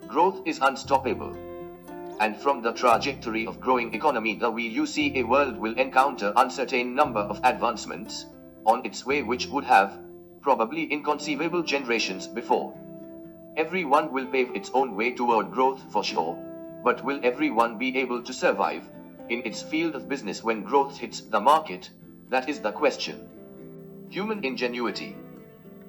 growth is unstoppable. And from the trajectory of growing economy you see a world will encounter uncertain number of advancements on its way which would have probably inconceivable generations before. Everyone will pave its own way toward growth for sure, but will everyone be able to survive in its field of business when growth hits the market? That is the question. Human ingenuity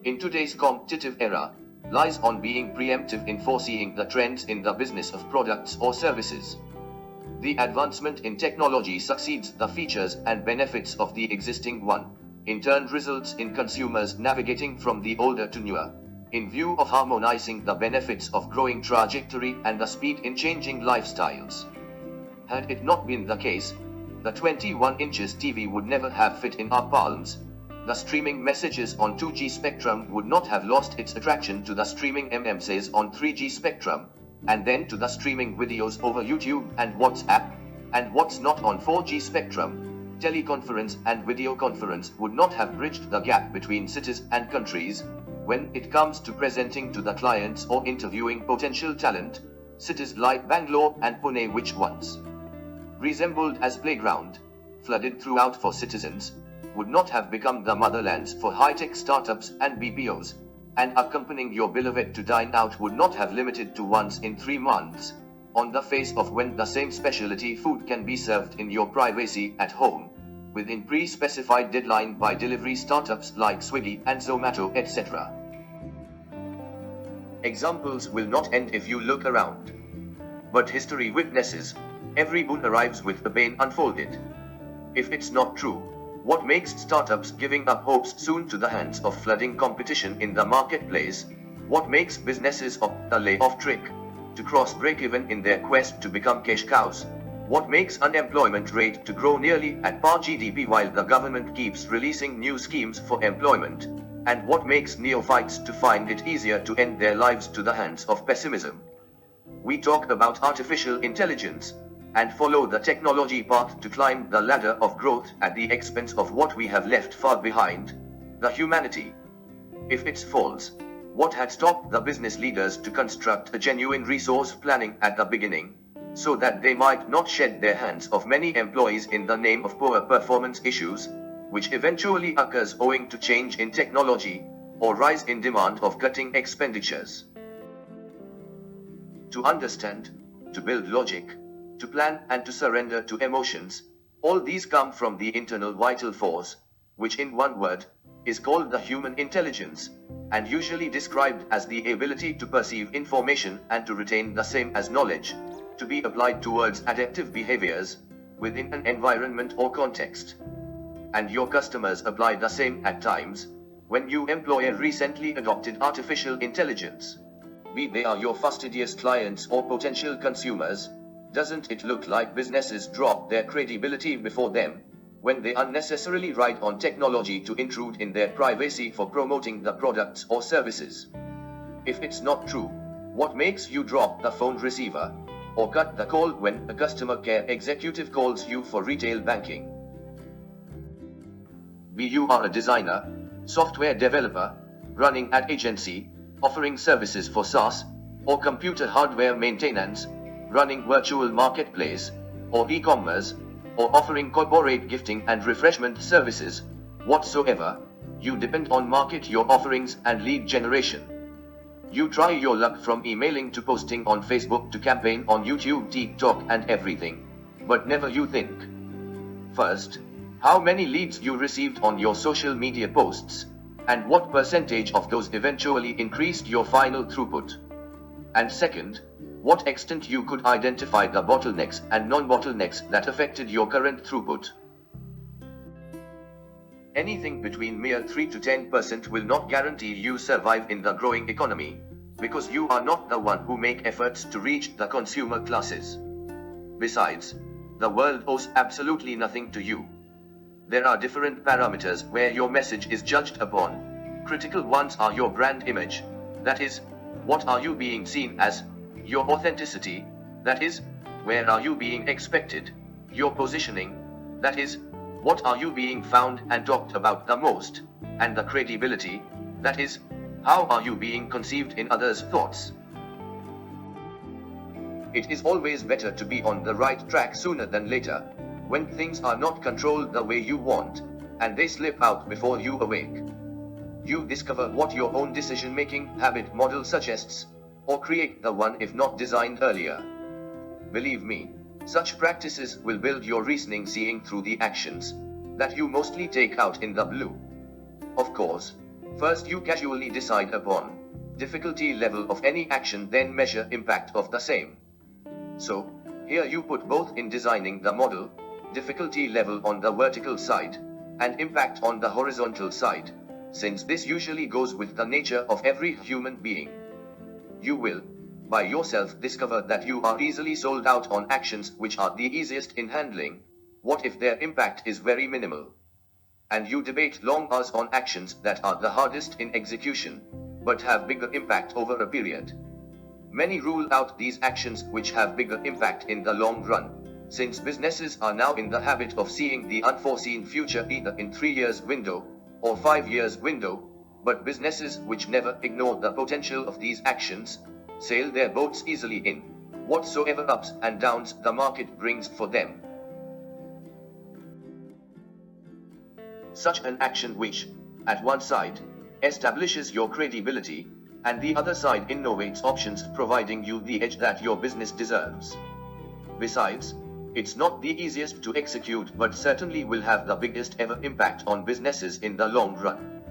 in today's competitive era lies on being preemptive in foreseeing the trends in the business of products or services. The advancement in technology succeeds the features and benefits of the existing one, in turn results in consumers navigating from the older to newer, in view of harmonizing the benefits of growing trajectory and the speed in changing lifestyles. Had it not been the case, the 21 inches TV would never have fit in our palms. The streaming messages on 2G spectrum would not have lost its attraction to the streaming MMSs on 3G spectrum, and then to the streaming videos over YouTube and WhatsApp, and what's not on 4G spectrum. Teleconference and video conference would not have bridged the gap between cities and countries. When it comes to presenting to the clients or interviewing potential talent, cities like Bangalore and Pune, which once resembled as playground, flooded throughout for citizens, would not have become the motherlands for high-tech startups and BPOs, and accompanying your beloved to dine out would not have limited to once in 3 months, on the face of when the same specialty food can be served in your privacy at home, within pre-specified deadline by delivery startups like Swiggy and Zomato, etc. Examples will not end if you look around. But history witnesses, every boon arrives with the bane unfolded. If it's not true, what makes startups giving up hopes soon to the hands of flooding competition in the marketplace? What makes businesses opt the layoff trick to cross break-even in their quest to become cash cows? What makes unemployment rate to grow nearly at par GDP while the government keeps releasing new schemes for employment? And what makes neophytes to find it easier to end their lives to the hands of pessimism? We talk about artificial intelligence, and follow the technology path to climb the ladder of growth at the expense of what we have left far behind, the humanity. If it's false, what had stopped the business leaders to construct a genuine resource planning at the beginning, so that they might not shed their hands of many employees in the name of poor performance issues, which eventually occurs owing to change in technology, or rise in demand of cutting expenditures? To understand, to build logic, to plan and to surrender to emotions, all these come from the internal vital force, which in one word, is called the human intelligence, and usually described as the ability to perceive information and to retain the same as knowledge, to be applied towards adaptive behaviors, within an environment or context. And your customers apply the same at times, when you employ a recently adopted artificial intelligence. Be they are your fastidious clients or potential consumers, doesn't it look like businesses drop their credibility before them, when they unnecessarily rely on technology to intrude in their privacy for promoting the products or services? If it's not true, what makes you drop the phone receiver, or cut the call when a customer care executive calls you for retail banking? Be you are a designer, software developer, running an agency, offering services for SaaS, or computer hardware maintenance, running virtual marketplace, or e-commerce, or offering corporate gifting and refreshment services, whatsoever, you depend on market your offerings and lead generation. You try your luck from emailing to posting on Facebook to campaign on YouTube, TikTok and everything, but never you think first, how many leads you received on your social media posts, and what percentage of those eventually increased your final throughput. And second, what extent you could identify the bottlenecks and non-bottlenecks that affected your current throughput. Anything between mere 3 to 10% will not guarantee you survive in the growing economy, because you are not the one who make efforts to reach the consumer classes. Besides, the world owes absolutely nothing to you. There are different parameters where your message is judged upon. Critical ones are your brand image, that is, what are you being seen as, your authenticity, that is, where are you being expected, your positioning, that is, what are you being found and talked about the most, and the credibility, that is, how are you being conceived in others' thoughts. It is always better to be on the right track sooner than later, when things are not controlled the way you want, and they slip out before you awake. You discover what your own decision-making habit model suggests, or create the one if not designed earlier. Believe me, such practices will build your reasoning seeing through the actions that you mostly take out in the blue. Of course, first you casually decide upon difficulty level of any action, then measure impact of the same. So, here you put both in designing the model, difficulty level on the vertical side, and impact on the horizontal side, since this usually goes with the nature of every human being. You will, by yourself, discover that you are easily sold out on actions which are the easiest in handling. What if their impact is very minimal? And you debate long hours on actions that are the hardest in execution, but have bigger impact over a period. Many rule out these actions which have bigger impact in the long run, since businesses are now in the habit of seeing the unforeseen future either in 3 years window or 5 years window, but businesses which never ignore the potential of these actions sail their boats easily in whatsoever ups and downs the market brings for them. Such an action which, at one side, establishes your credibility, and the other side innovates options providing you the edge that your business deserves. Besides, it's not the easiest to execute but certainly will have the biggest ever impact on businesses in the long run.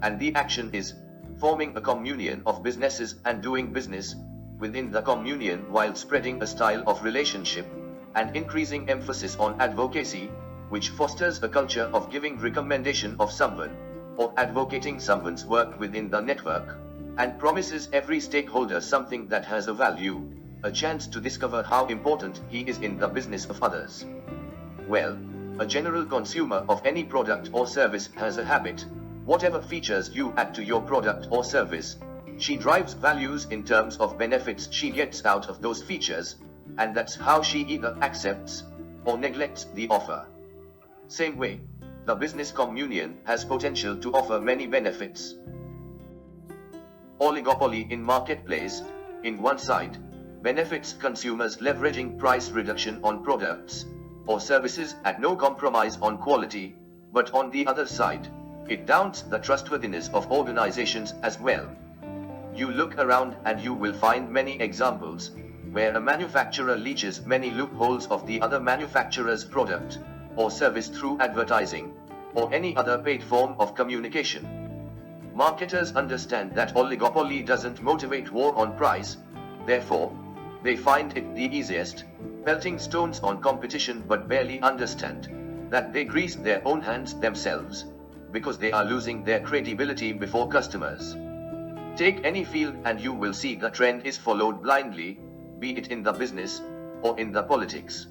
And the action is forming a communion of businesses and doing business within the communion while spreading a style of relationship and increasing emphasis on advocacy, which fosters a culture of giving recommendation of someone or advocating someone's work within the network, and promises every stakeholder something that has a value, a chance to discover how important he is in the business of others. Well, a general consumer of any product or service has a habit. Whatever features you add to your product or service, she drives values in terms of benefits she gets out of those features, and that's how she either accepts or neglects the offer. Same way, the business communion has potential to offer many benefits. Oligopoly in marketplace, in one side, benefits consumers leveraging price reduction on products or services at no compromise on quality, but on the other side, it downs the trustworthiness of organizations as well. You look around and you will find many examples where a manufacturer leeches many loopholes of the other manufacturer's product or service through advertising or any other paid form of communication. Marketers understand that oligopoly doesn't motivate war on price, therefore, they find it the easiest, pelting stones on competition, but barely understand that they grease their own hands themselves, because they are losing their credibility before customers. Take any field and you will see the trend is followed blindly, be it in the business or in the politics.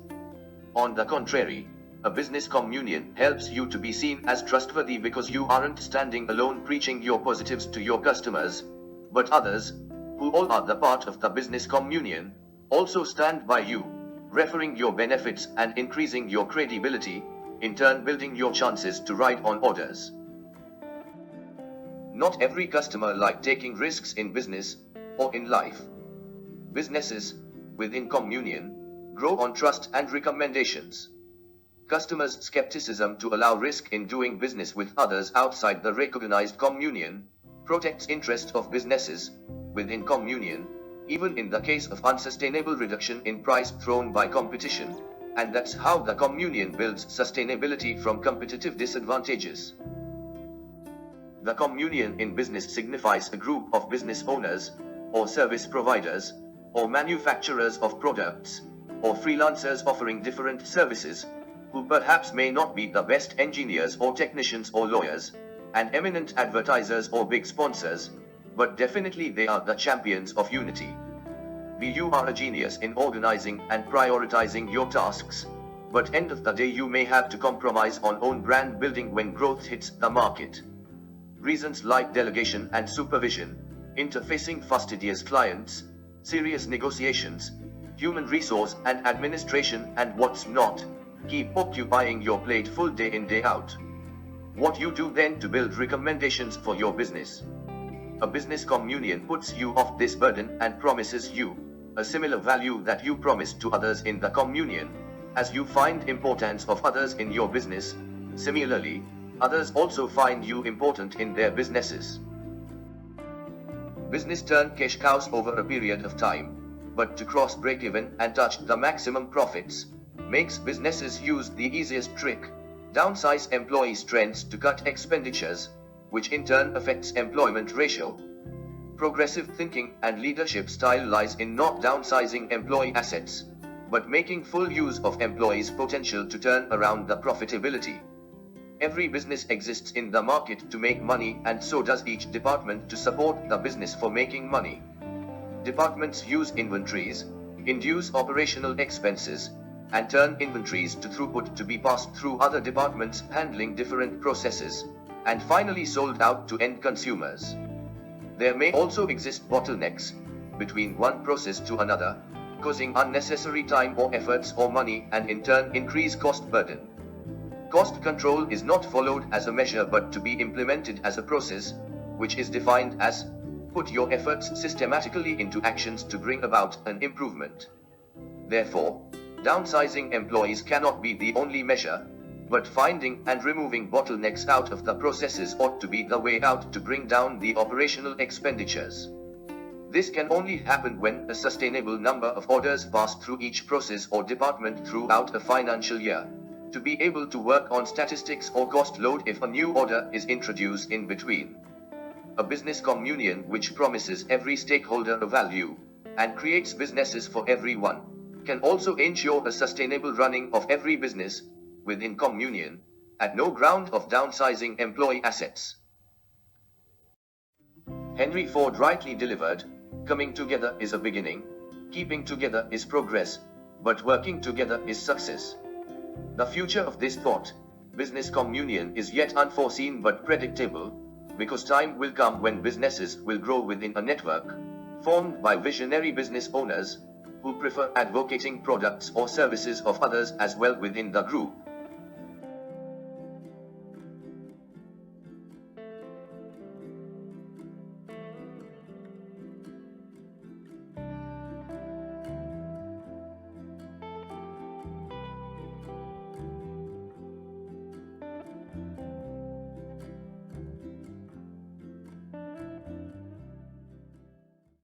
On the contrary, a business communion helps you to be seen as trustworthy because you aren't standing alone preaching your positives to your customers, but others, who all are the part of the business communion, also stand by you, referring your benefits and increasing your credibility, in turn building your chances to ride on orders. Not every customer likes taking risks in business or in life. Businesses, within communion, grow on trust and recommendations. Customers' skepticism to allow risk in doing business with others outside the recognized communion protects interest of businesses within communion, even in the case of unsustainable reduction in price thrown by competition, and that's how the communion builds sustainability from competitive disadvantages. The communion in business signifies a group of business owners, or service providers, or manufacturers of products, or freelancers offering different services, who perhaps may not be the best engineers or technicians or lawyers, and eminent advertisers or big sponsors, but definitely they are the champions of unity. You are a genius in organizing and prioritizing your tasks, but end of the day you may have to compromise on own brand building when growth hits the market. Reasons like delegation and supervision, interfacing fastidious clients, serious negotiations, human resource and administration, and what's not, keep occupying your plate full day in day out. What you do then to build recommendations for your business? A business communion puts you off this burden and promises you a similar value that you promise to others in the communion, as you find importance of others in your business. Similarly, others also find you important in their businesses. Business turn cash cows over a period of time, but to cross break-even and touch the maximum profits makes businesses use the easiest trick: downsize employee strengths to cut expenditures, which in turn affects employment ratio. Progressive thinking and leadership style lies in not downsizing employee assets, but making full use of employees' potential to turn around the profitability. Every business exists in the market to make money, and so does each department to support the business for making money. Departments use inventories, induce operational expenses, and turn inventories to throughput to be passed through other departments handling different processes, and finally sold out to end consumers. There may also exist bottlenecks between one process to another, causing unnecessary time or efforts or money, and in turn increase cost burden. Cost control is not followed as a measure but to be implemented as a process, which is defined as put your efforts systematically into actions to bring about an improvement. Therefore, downsizing employees cannot be the only measure, but finding and removing bottlenecks out of the processes ought to be the way out to bring down the operational expenditures. This can only happen when a sustainable number of orders pass through each process or department throughout a financial year, to be able to work on statistics or cost load if a new order is introduced in between. A business communion which promises every stakeholder a value and creates businesses for everyone can also ensure a sustainable running of every business within communion, at no ground of downsizing employee assets. Henry Ford rightly delivered, coming together is a beginning, keeping together is progress, but working together is success. The future of this thought, business communion, is yet unforeseen but predictable, because time will come when businesses will grow within a network formed by visionary business owners who prefer advocating products or services of others as well within the group.